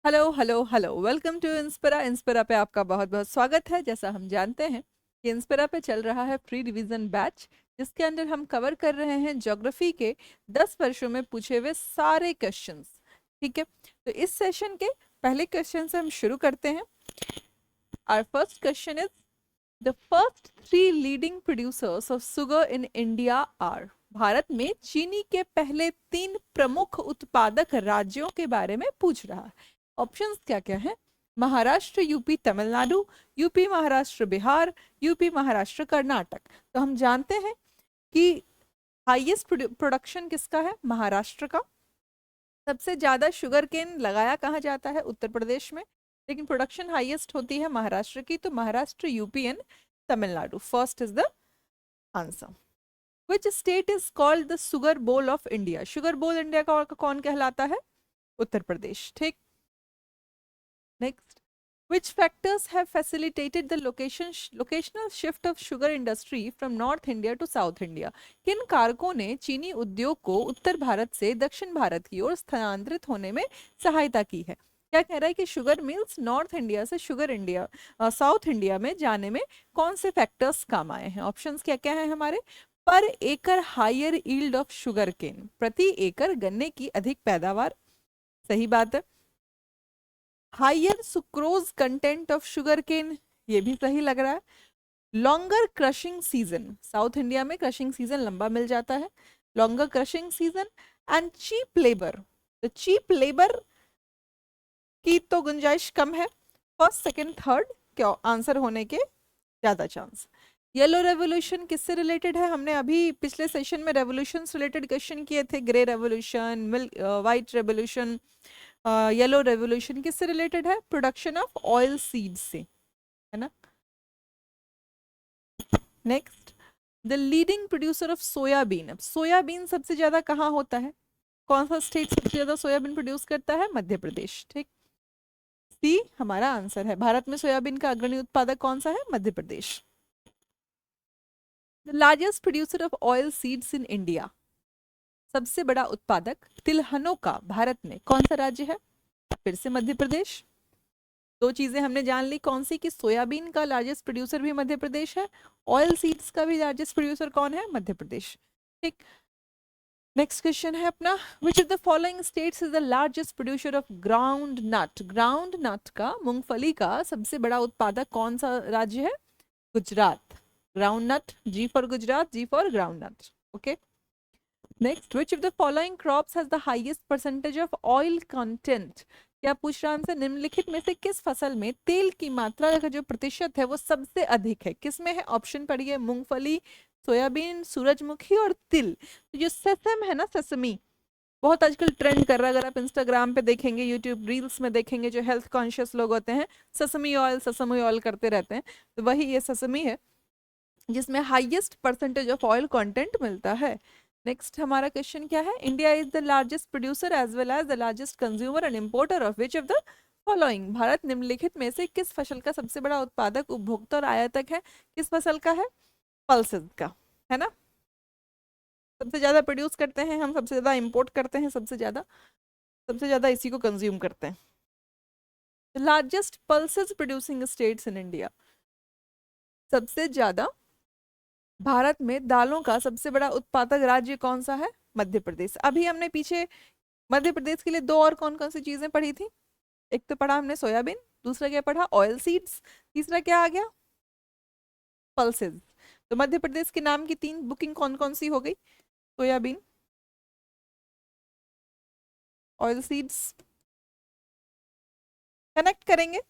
Hello hello hello, welcome to Inspira. Inspira पे आपका बहुत बहुत स्वागत है। जैसा हम जानते हैं कि इंस्पिरा पे चल रहा है प्री रिवीजन बैच, जिसके अंदर हम कवर कर रहे हैं ज्योग्राफी के 10 वर्षों में पूछे हुए सारे क्वेश्चंस। ठीक है, तो इस सेशन के पहले क्वेश्चन से हम शुरू करते हैं। Our first question is the first 3 leading producers of sugar in India are. Bharat में चीनी के पहले 3 प्रमुख उत्पादक राज्यों के बारे में पूछ रहा है। ऑप्शंस क्या क्या है? Maharashtra, UP, Tamil Nadu, UP Maharashtra Bihar, UP Maharashtra Karnataka. तो हम जानते हैं कि हाईएस्ट प्रोडक्शन किसका है? महाराष्ट्र का। सबसे ज्यादा शुगर केन लगाया कहाँ जाता है? उत्तर प्रदेश में। लेकिन प्रोडक्शन हाईएस्ट होती है महाराष्ट्र की, तो Maharashtra, UP and Tamil Nadu. First is the answer. Which state is called the sugar bowl of India? Sugar बोल इंडिया का कौन कहलाता है? उत्तर प्रदेश। ठीक, next. Which factors have facilitated the locational shift of sugar industry from North India to South India? किन कारकों ने चीनी उद्योग को उत्तर भारत से दक्षिण भारत की ओर स्थानांतरित होने में सहायता की है? क्या कह रहा है कि शुगर मिल्स नॉर्थ इंडिया से शुगर इंडिया साउथ इंडिया में जाने में कौन से फैक्टर्स काम आए हैं? ऑप्शंस क्या क्या है हमारे? पर एकड़ higher yield of sugar cane, प्रति एकड़ गन्ने की अधिक पैदावार, सही बात है। Higher sucrose content of sugar cane, ये भी सही लग रहा है। Longer crushing season, south India में क्रशिंग सीजन लंबा मिल जाता है, longer crushing season. And cheap labour, तो चीप लेबर की तो गुंजाइश कम है। फर्स्ट सेकंड थर्ड क्या आंसर होने के ज्यादा चांस। येलो रेवोल्यूशन किससे रिलेटेड है? हमने अभी पिछले सेशन में रेवोल्यूशन रिलेटेड क्वेश्चन किए थे। Grey revolution, milk white revolution, yellow revolution किससे रिलेटेड है? प्रोडक्शन ऑफ ऑयल सीड से, है ना। Next, the leading producer of soybean. अब सोयाबीन सबसे ज्यादा कहाँ होता है? कौन सा स्टेट सबसे ज्यादा सोयाबीन प्रोड्यूस करता है? मध्य प्रदेश। ठीक, सी हमारा आंसर है। भारत में सोयाबीन का अग्रणी उत्पादक कौन सा है? Madhya Pradesh. The largest producer of oil seeds in India, सबसे बड़ा उत्पादक तिलहनों का भारत में कौन सा राज्य है? फिर से मध्य प्रदेश। दो चीजें हमने जान ली, कौन सी? कि सोयाबीन का लार्जेस्ट प्रोड्यूसर भी मध्य प्रदेश है, ऑयल सीड्स का भी लार्जेस्ट प्रोड्यूसर कौन है? मध्य प्रदेश। ठीक, नेक्स्ट क्वेश्चन है अपना, which of the following states is the largest producer of ground nut? Ground nut का, मूंगफली का सबसे बड़ा उत्पादक कौन सा राज्य है? Gujarat. Ground nut, G for Gujarat, G for ground nut. Okay, next, which of the following crops has the highest percentage of oil content? क्या पूछ रहा है हमसे? निम्नलिखित में से किस फसल में तेल की मात्रा का जो प्रतिशत है वो सबसे अधिक है? किस में है? ऑप्शन पढ़िए, मूंगफली, सोयाबीन, सूरजमुखी और तिल। तो जो सेसम है ना, सेसमी, बहुत आजकल ट्रेंड कर रहा है। अगर आप इंस्टाग्राम पे देखेंगे, यूट्यूब रील्स में देखेंगे, जो हेल्थ कॉन्शियस लोग होते हैं ससमी ऑयल करते रहते हैं, तो वही ये ससमी है जिसमें highest percentage of oil content मिलता है। नेक्स्ट हमारा क्वेश्चन क्या है? India is the largest producer as well as the largest consumer and importer of which of the following? Bharat निम्नलिखित में से किस फसल का सबसे बड़ा उत्पादक, उपभोक्ता और आयातक है? किस फसल का है? पल्सेस का, है ना। सबसे ज्यादा प्रोड्यूस करते हैं हम, सबसे ज्यादा इंपोर्ट करते हैं, सबसे ज्यादा इसी को कंज्यूम करते हैं। Largest pulses producing states in India, सबसे ज्यादा भारत में दालों का सबसे बड़ा उत्पादक राज्य कौन सा है? मध्य प्रदेश। अभी हमने पीछे मध्य प्रदेश के लिए दो और कौन कौन सी चीजें पढ़ी थी? एक तो पढ़ा हमने सोयाबीन, दूसरा क्या पढ़ा? ऑयल सीड्स, तीसरा क्या आ गया? पल्सेस। तो मध्य प्रदेश के नाम की 3 बुकिंग कौन कौन सी हो गई? Soybean, oil seeds. कनेक्ट करेंगे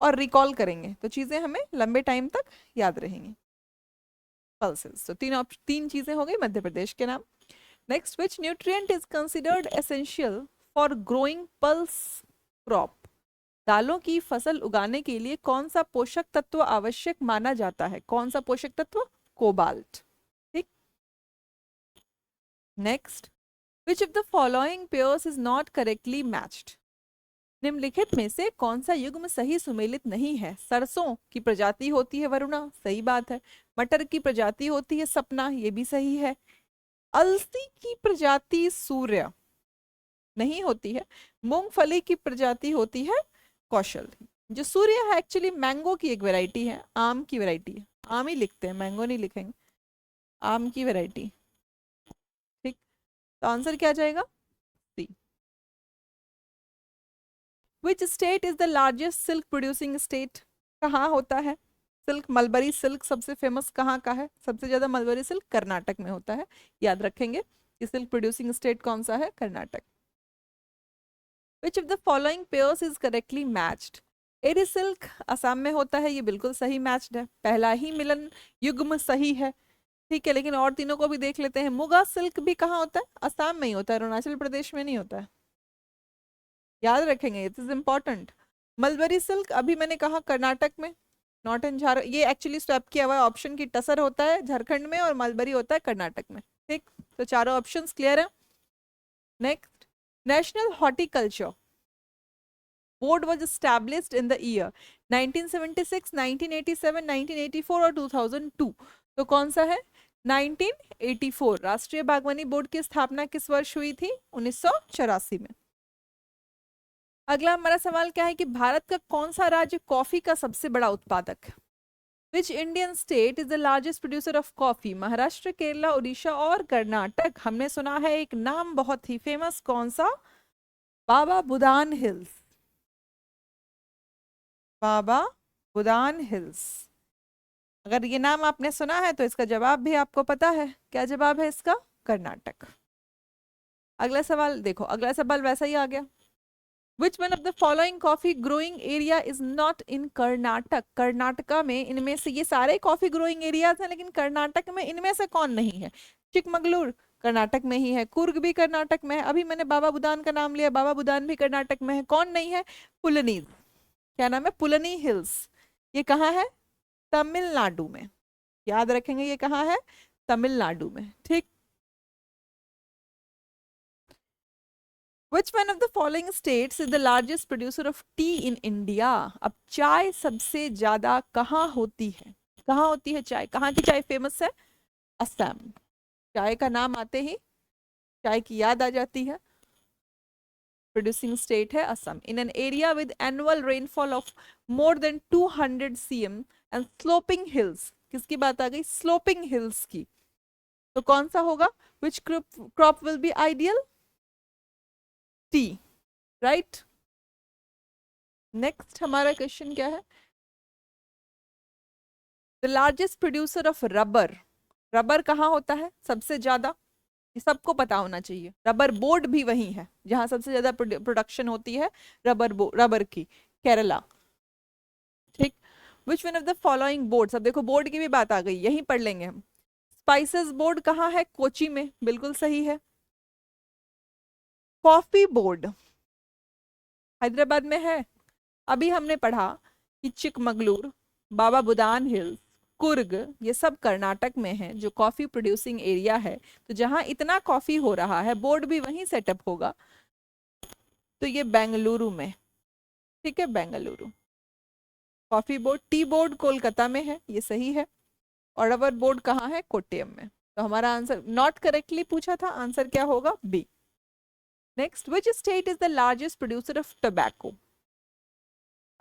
और रिकॉल करेंगे तो चीजें हमें लंबे टाइम तक याद रहेंगी। पल्सेस, तो 3 चीजें हो गई मध्य प्रदेश के नाम। Next, which nutrient is considered essential for growing pulse crop? दालों की फसल उगाने के लिए कौन सा पोषक तत्व आवश्यक माना जाता है? कौन सा पोषक तत्व? कोबाल्ट। ठीक, next, which of the following pairs is not correctly matched? निम्नलिखित में से कौन सा युग्म सही सुमेलित नहीं है? सरसों की प्रजाति होती है वरुणा, सही बात है। मटर की प्रजाति होती है सपना, ये भी सही है। अलसी की प्रजाति सूर्य नहीं होती है। मूंगफली की प्रजाति होती है कौशल। जो सूर्य है एक्चुअली मैंगो की एक वैरायटी है, आम की वैरायटी है। आम ही लिखते हैं, मैंगो नहीं लिखेंगे, आम की वैरायटी। ठीक, तो आंसर क्या जाएगा? C. Which state is the largest silk producing state? कहाँ होता है सिल्क? मलबरी सिल्क सबसे फेमस कहाँ का है? सबसे ज्यादा मलबरी सिल्क कर्नाटक में होता है। याद रखेंगे कि सिल्क प्रोड्यूसिंग स्टेट कौन सा है? Karnataka. Which of the following pairs is correctly matched? Eri silk Assam में होता है, ये बिल्कुल सही मैच्ड है, पहला ही मिलन युग्म सही है। ठीक है, लेकिन और तीनों को भी देख लेते हैं। मुगा सिल्क भी कहाँ होता है? असम में ही होता है, अरुणाचल प्रदेश में नहीं होता है। याद रखेंगे, it is important. Mulberry silk अभी मैंने कहा कर्नाटक में, नॉट इन झारखंड। ये एक्चुअली स्वैप किया हुआ ऑप्शन की टसर होता है झारखंड में और मलबरी होता है कर्नाटक में। ठीक, तो चारों ऑप्शंस क्लियर है। Next, national horticulture board was established in the year 1976, 1987, 1984 और 2002। तो कौन सा है? 1984। राष्ट्रीय बागवानी बोर्ड की स्थापना किस वर्ष हुई थी? 1984 में। अगला हमारा सवाल क्या है कि भारत का कौन सा राज्य कॉफी का सबसे बड़ा उत्पादक है? Which Indian state is the largest producer of coffee? Maharashtra, Kerala, Orissa और कर्नाटक। हमने सुना है एक नाम बहुत ही फेमस, कौन सा? बाबा बुदान हिल्स। बाबा बुदान हिल्स। अगर ये नाम आपने सुना है तो इसका जवाब भी आपको पता है। क्या जवाब है इसका? कर्नाटक। अगला सवाल देखो, अगला सवाल वैसा ही आ गया। Which one of the following coffee growing area is not in Karnataka? Karnataka में इनमें से, ये सारे कॉफी ग्रोइंग एरियाज हैं, लेकिन कर्नाटक में इनमें से कौन नहीं है? चिकमगलूर कर्नाटक में ही है, कुर्ग भी कर्नाटक में है, अभी मैंने बाबा बुदान का नाम लिया, बाबा बुदान भी कर्नाटक में है। कौन नहीं है? पुलनीज। क्या नाम है? पुलनी हिल्स। ये कहाँ है? तमिलनाडु में। याद रखेंगे, ये कहाँ है? तमिलनाडु में। ठीक, Which one of the following states is the largest producer of tea in India? अब चाय सबसे ज्यादा कहाँ होती है? कहाँ होती है चाय? कहाँ की चाय फेमस है? असम। चाय का नाम आते ही चाय की याद आ जाती है। प्रोड्यूसिंग स्टेट है Assam. In an area with annual rainfall of more than 200 cm and sloping hills. किसकी बात आ गई? स्लोपिंग हिल्स की। तो कौन सा होगा? Which crop will be ideal? T, right. Next हमारा क्वेश्चन क्या है? The largest producer of rubber. Rubber कहाँ होता है सबसे ज्यादा? ये सबको पता होना चाहिए। रबर बोर्ड भी वही है जहां सबसे ज्यादा प्रोडक्शन होती है रबर की, केरला। ठीक, विच one of the following boards. अब देखो बोर्ड की भी बात आ गई, यही पढ़ लेंगे हम। स्पाइसेस बोर्ड कहाँ है? कोची में, बिल्कुल सही है। कॉफी बोर्ड हैदराबाद में है। अभी हमने पढ़ा कि चिकमगलूर, बाबा बुदान हिल्स, कुर्ग, ये सब कर्नाटक में है जो कॉफी प्रोड्यूसिंग एरिया है। तो जहां इतना कॉफी हो रहा है बोर्ड भी वहीं सेटअप होगा। तो ये बेंगलुरु में। ठीक है, Bengaluru. Coffee board, tea board Kolkata में है, ये सही है। और रबर बोर्ड कहाँ है? कोट्टयम में। तो हमारा आंसर नॉट करेक्टली पूछा था, आंसर क्या होगा? B. Next, which state is the largest producer of tobacco?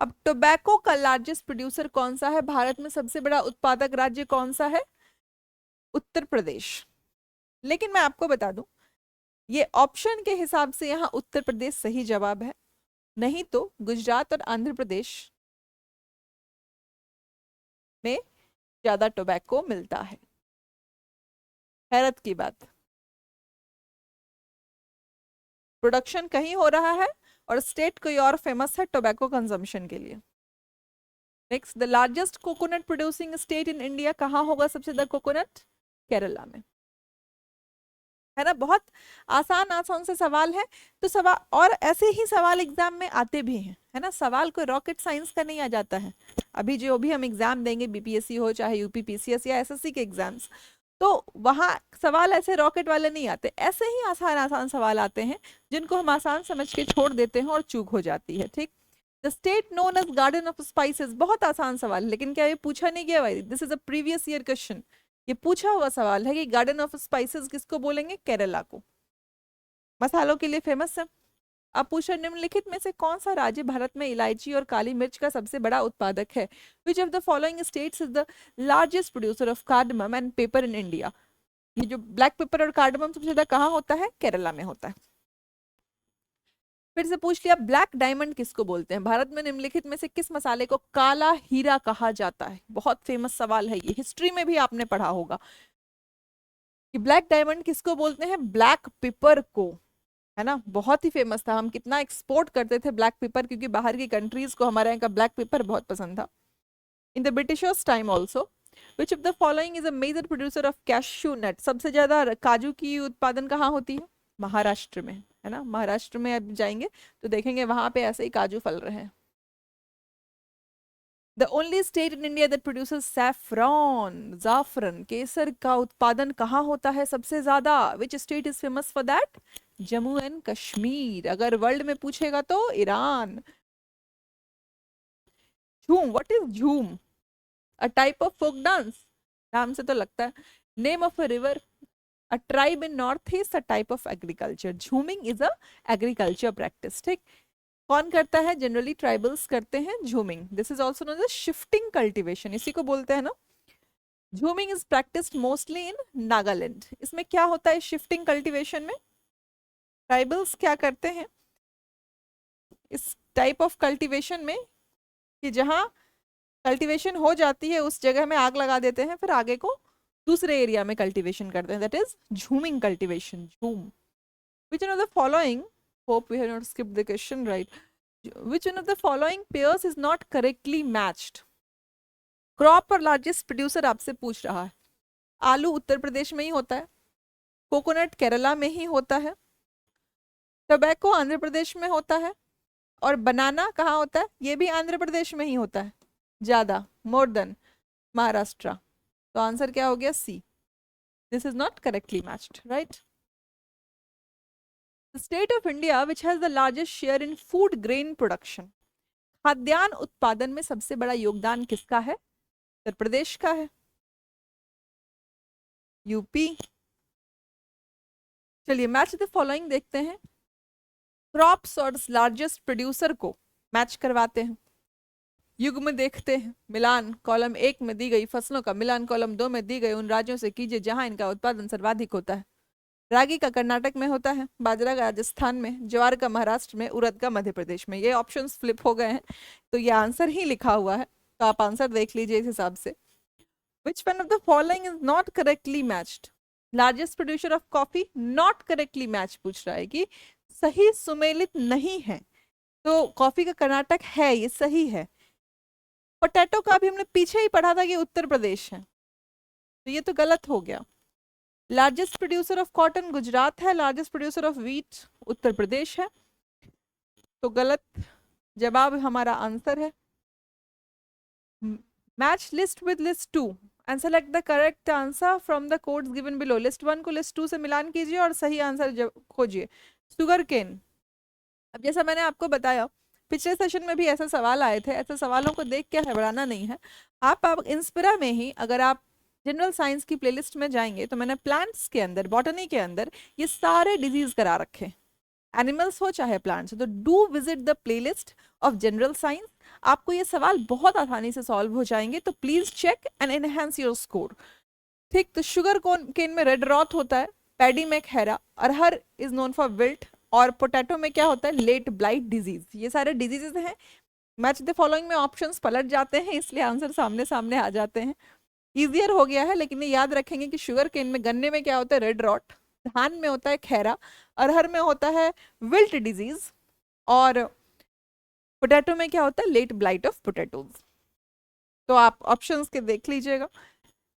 अब टोबैको का लार्जेस्ट प्रोड्यूसर कौन सा है? भारत में सबसे बड़ा उत्पादक राज्य कौन सा है? उत्तर प्रदेश। लेकिन मैं आपको बता दूं, ये ऑप्शन के हिसाब से यहाँ उत्तर प्रदेश सही जवाब है, नहीं तो गुजरात और आंध्र प्रदेश में ज्यादा टोबैको मिलता है। हैरत की बात, प्रोडक्शन कहीं हो रहा है और स्टेट कोई और फेमस है टोबैको कंजम्पशन के लिए। Next, the largest coconut producing state in India कहाँ होगा सबसे ज्यादा कोकोनट? केरला में, है ना। बहुत आसान आसान से सवाल है। तो सवाल, और ऐसे ही सवाल एग्जाम में आते भी हैं, है ना। सवाल कोई रॉकेट साइंस का नहीं आ जाता है। अभी जो भी हम एग्जाम देंगे, बीपीएससी हो चाहे यूपी पीसीएस या एसएससी के एग्जाम्स, तो वहाँ सवाल ऐसे रॉकेट वाले नहीं आते, ऐसे ही आसान आसान सवाल आते हैं जिनको हम आसान समझ के छोड़ देते हैं और चूक हो जाती है। ठीक, the state known as garden of spices, बहुत आसान सवाल, लेकिन क्या ये पूछा नहीं गया भाई? This is a previous year question. ये पूछा हुआ सवाल है कि गार्डन ऑफ स्पाइसेस किसको बोलेंगे? केरला को। मसालों के लिए फेमस है। अब पूछा निम्नलिखित में से कौन सा राज्य भारत में इलायची और काली मिर्च का सबसे बड़ा उत्पादक है? विच of the following states is the largest producer of cardamom and paper in India? ये जो ब्लैक पेपर और कार्डमम सबसे ज्यादा कहाँ होता है? केरला में होता है। फिर से पूछ लिया ब्लैक डायमंड किसको बोलते हैं? भारत में निम्नलिखित में से किस मसाले को काला हीरा कहा जाता है? बहुत फेमस सवाल है ये, हिस्ट्री में भी आपने पढ़ा होगा कि ब्लैक डायमंड किसको बोलते हैं? ब्लैक पेपर को, है ना, बहुत ही फेमस था। हम कितना एक्सपोर्ट करते थे ब्लैक पेपर, क्योंकि बाहर की कंट्रीज को हमारे यहाँ का ब्लैक पेपर बहुत पसंद था। In the britishers time also which of the following is a major producer of cashew nut? सबसे ज्यादा काजू की उत्पादन कहाँ होती है? महाराष्ट्र में, है ना। महाराष्ट्र में आप जाएंगे तो देखेंगे वहां पे ऐसे ही काजू फल रहे हैं। The only state in India that produces saffron, जाफरन, केसर का उत्पादन कहाँ होता है सबसे ज्यादा? Which state is famous for that? Jammu and Kashmir. अगर वर्ल्ड में पूछेगा तो ईरान। झूम, what is jhum? A type of folk dance, नाम से तो लगता है। Name of a river, a tribe in north east, a type of agriculture. Jhuming is a agriculture practice, ठीक। कौन करता है? जनरली ट्राइबल्स करते हैं jhuming. This is also known as shifting cultivation, इसी को बोलते हैं ना। Jhuming is practised mostly in Nagaland. इसमें क्या होता है शिफ्टिंग कल्टीवेशन में? ट्राइबल्स क्या करते हैं इस टाइप ऑफ कल्टीवेशन में कि जहां कल्टीवेशन हो जाती है उस जगह में आग लगा देते हैं, फिर आगे को दूसरे एरिया में कल्टीवेशन करते हैं। दैट इज झूमिंग cultivation, jhum. Which one of the following, hope we have not skipped the question, right, which one of the following pairs is not correctly matched? Crop और लार्जेस्ट प्रोड्यूसर आपसे पूछ रहा है। आलू उत्तर प्रदेश में ही होता है, कोकोनट केरला में ही होता है, टोबैको आंध्र प्रदेश में होता है, और बनाना कहाँ होता है? ये भी आंध्र प्रदेश में ही होता है ज्यादा, मोर देन महाराष्ट्र। तो आंसर क्या हो गया? C. This is not correctly matched, right. The state of India which has the largest share in food grain production, खाद्यान्न उत्पादन में सबसे बड़ा योगदान किसका है? उत्तर प्रदेश का है, यूपी। चलिए मैच द फॉलोइंग देखते हैं। क्रॉप्स और लार्जेस्ट प्रोड्यूसर को मैच करवाते हैं, युग्म देखते हैं। मिलान कॉलम 1 में दी गई फसलों का मिलान कॉलम 2 में दी गई उन राज्यों से कीजिए जहां इनका उत्पादन सर्वाधिक होता है। रागी का कर्नाटक में होता है, बाजरा का राजस्थान में, ज्वार का महाराष्ट्र में, उड़द का मध्य प्रदेश में। ये ऑप्शंस फ्लिप हो गए हैं तो ये आंसर ही लिखा हुआ है, तो आप आंसर देख लीजिए इस हिसाब से। विच one of the following is not correctly matched? Largest producer of coffee, not correctly match पूछ रहा है कि सही सुमेलित नहीं है। तो कॉफी का कर्नाटक है, ये सही है। पोटैटो का भी हमने पीछे ही पढ़ा था कि उत्तर प्रदेश है, तो ये तो गलत हो गया। Largest producer of cotton Gujarat है, largest producer of wheat Uttar Pradesh है, तो गलत जवाब हमारा आंसर है। Match list with list 2 and select the correct answer from the codes given below. List 1 को लिस्ट 2 से मिलान कीजिए और सही आंसर खोजिए। शुगर केन, अब जैसा मैंने आपको बताया पिछले सेशन में भी ऐसे सवाल आए थे, ऐसे सवालों को देख के घबराना नहीं है। आप इंस्पिरा में ही अगर आप जनरल साइंस की प्लेलिस्ट में जाएंगे तो मैंने प्लांट्स के अंदर, बॉटनी के अंदर ये सारे डिजीज करा रखे, एनिमल्स हो चाहे प्लांट्स हो। तो do visit the playlist of general science, आपको ये सवाल बहुत आसानी से सॉल्व हो जाएंगे। तो please check and enhance your score, ठीक। तो शुगर केन में रेड रॉट होता है, पैडी में खैरा, arhar is known for wilt, और पोटैटो में क्या होता है? Late blight disease. ये सारे डिजीजेस हैं। मैच द फॉलोइंग में ऑप्शंस पलट जाते हैं, इसलिए आंसर सामने सामने आ जाते हैं। इजियर हो गया है, लेकिन ये याद रखेंगे कि शुगर केन में, गन्ने में क्या होता है? रेड रॉट, धान में होता है खैरा, अरहर में होता है विल्ट डिजीज, और पोटैटो में क्या होता है? Late blight of potatoes. तो आप ऑप्शंस के देख लीजिएगा।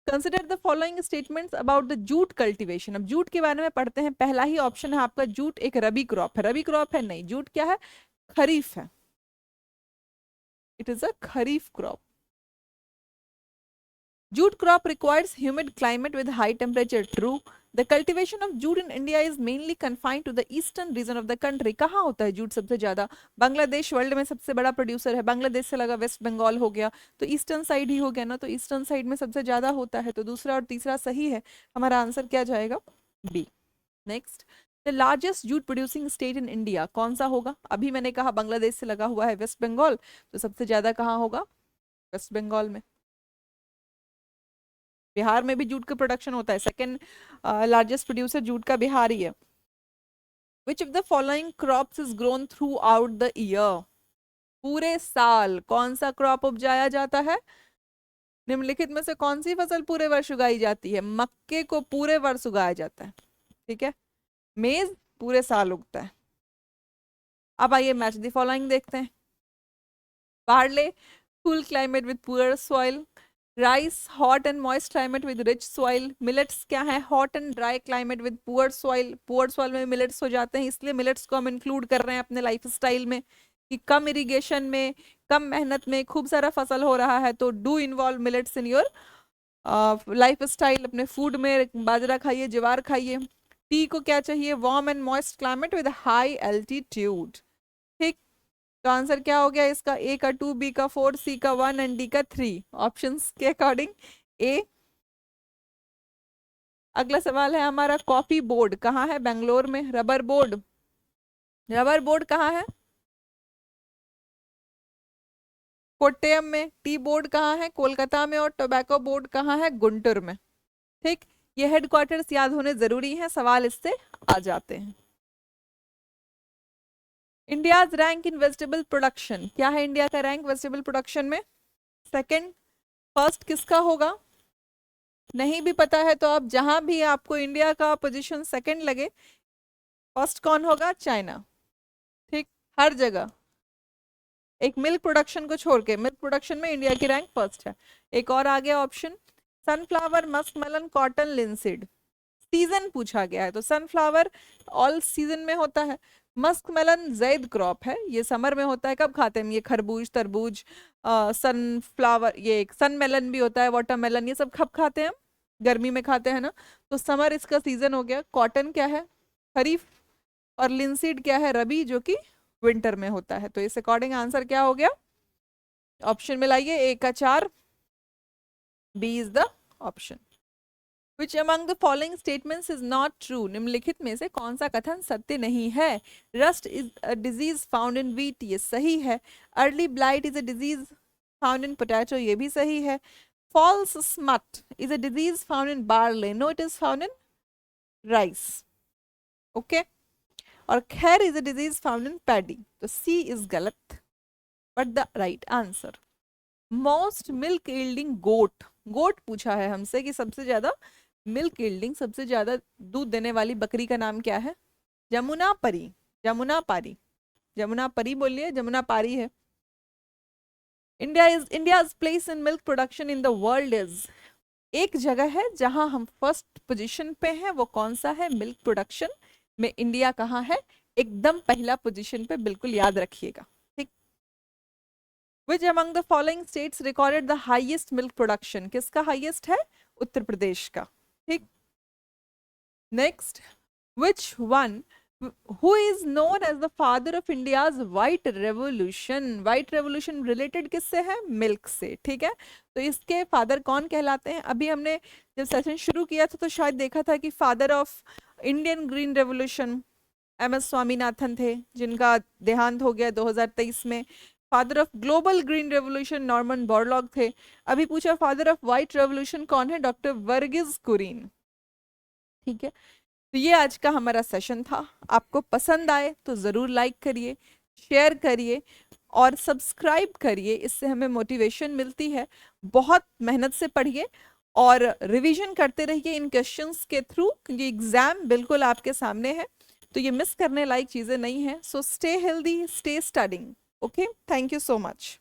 Consider the following statements about the jute cultivation. अब जूट के बारे में पढ़ते हैं। पहला ही ऑप्शन है आपका, जूट एक रबी क्रॉप है। रबी क्रॉप है नहीं, जूट क्या है? खरीफ है, it is a kharif crop. Jute crop requires humid climate with high temperature. True. The cultivation of jute in India is mainly confined to the eastern region of the country. कहाँ होता है jute सबसे ज्यादा? Bangladesh world में सबसे बड़ा producer है, बांग्लादेश से लगा वेस्ट बंगाल हो गया, तो ईस्टर्न साइड ही हो गया ना, तो ईस्टर्न साइड में सबसे ज्यादा होता है। तो दूसरा और तीसरा सही है, हमारा आंसर क्या जाएगा? B. Next, the largest jute producing state in India कौन सा होगा? अभी मैंने कहा बांग्लादेश से लगा हुआ है वेस्ट बंगाल, तो सबसे ज्यादा कहाँ होगा? वेस्ट बंगाल में। बिहार में भी जूट का प्रोडक्शन होता है, सेकेंड लार्जेस्ट प्रोड्यूसर जूट का बिहार ही है। विच of the following crops is grown through out the year? पूरे साल कौन सा क्रॉप उपजाया जाता है? निम्नलिखित में से कौन सी फसल पूरे वर्ष उगाई जाती है? मक्के को पूरे वर्ष उगाया जाता है, ठीक है। मेज पूरे साल उगता है। अब आइए मैच द फॉलोइंग देखते हैं। Barley cool climate with poor soil, rice hot and moist climate with rich soil. Millets क्या है? Hot and dry climate with poor soil. Poor soil में मिलेट्स हो जाते हैं, इसलिए मिलेट्स को हम इंक्लूड कर रहे हैं अपने लाइफ स्टाइल में कि कम इरिगेशन में, कम मेहनत में खूब सारा फसल हो रहा है, तो do involve millets in your life style. अपने फूड में बाजरा खाइए, ज्वार खाइए। टी को क्या चाहिए? Warm and moist climate with high altitude, ठीक। तो आंसर क्या हो गया इसका? ए का 2, बी का 4, सी का 1 एंड डी का 3। ऑप्शंस के अकॉर्डिंग ए। अगला सवाल है हमारा, कॉफी बोर्ड कहाँ है? बेंगलोर में। रबर बोर्ड, रबर बोर्ड कहाँ है? कोट्टयम में। टी बोर्ड कहाँ है? कोलकाता में। और टोबैको बोर्ड कहाँ है? गुंटूर में, ठीक। ये हेडक्वार्टर्स याद होने जरूरी हैं, सवाल इससे आ जाते हैं। India's rank in vegetable production, क्या है इंडिया का रैंक वेजिटेबल प्रोडक्शन में? सेकंड। फर्स्ट किसका होगा? नहीं भी पता है तो आप जहां भी आपको इंडिया का पोजीशन सेकंड लगे, फर्स्ट कौन होगा? चाइना, ठीक। हर जगह, एक मिल्क प्रोडक्शन को छोड़ के, मिल्क प्रोडक्शन में इंडिया की रैंक फर्स्ट है। एक और आ गया option, sunflower, musk melon, cotton, linseed. Season पूछा गया है तो सनफ्लावर ऑल सीजन में होता है। मस्क मेलन जैद क्रॉप है, ये समर में होता है। कब खाते हैं ये? खरबूज, तरबूज, सनफ्लावर, ये एक सन मेलन भी होता है, वाटरमेलन, ये सब कब खाते हैं हम? गर्मी में खाते हैं ना, तो समर इसका सीजन हो गया। कॉटन क्या है? खरीफ। और लिंसीड क्या है? रबी, जो कि विंटर में होता है। तो इस अकॉर्डिंग आंसर क्या हो गया? ऑप्शन में लाइए, ए का 4, B is the option. Which among the following statements is not true? निम्नलिखित में से कौन सा कथन सत्य नहीं है? Rust is a disease found in wheat, ये सही है। Early blight is a disease found in potato, ये भी सही है। False smut is a disease found in barley, no, it is found in rice, okay। और खैर is a disease found in paddy, तो C is गलत, but the right answer। Most milk yielding goat, गोट पूछा है हमसे कि सबसे ज्यादा मिल्क यील्डिंग, सबसे ज्यादा दूध देने वाली बकरी का नाम क्या है? जमुना परी, जमुना पारी, जमुना परी बोलिए, जमुना पारी है। India's place in milk production in the world is, एक जगह है जहां हम फर्स्ट पोजीशन पे हैं, वो कौन सा है? मिल्क प्रोडक्शन में इंडिया कहाँ है? एकदम पहला पोजीशन पे, बिल्कुल याद रखिएगा, ठीक। Which among the following states recorded the highest milk production, किसका हाईएस्ट है? उत्तर प्रदेश का, ठीक। Next, which one who is known as the father of India's white revolution? White revolution related किससे है? मिल्क से, ठीक है। तो इसके फादर कौन कहलाते हैं? अभी हमने जब सेशन शुरू किया था तो शायद देखा था कि father of Indian green revolution MS Swaminathan थे, जिनका देहांत हो गया 2023 में। Father of global green revolution Norman Borlaug थे। अभी पूछा फादर ऑफ व्हाइट रेवोल्यूशन कौन है? डॉक्टर वर्गीज कुरियन, ठीक है। तो ये आज का हमारा सेशन था। आपको पसंद आए तो ज़रूर लाइक करिए, शेयर करिए और सब्सक्राइब करिए, इससे हमें मोटिवेशन मिलती है। बहुत मेहनत से पढ़िए और रिवीजन करते रहिए इन क्वेश्चंस के थ्रू, क्योंकि एग्जाम बिल्कुल आपके सामने है, तो ये मिस करने लायक चीज़ें नहीं है। So stay healthy, stay studying, okay. Thank you so much.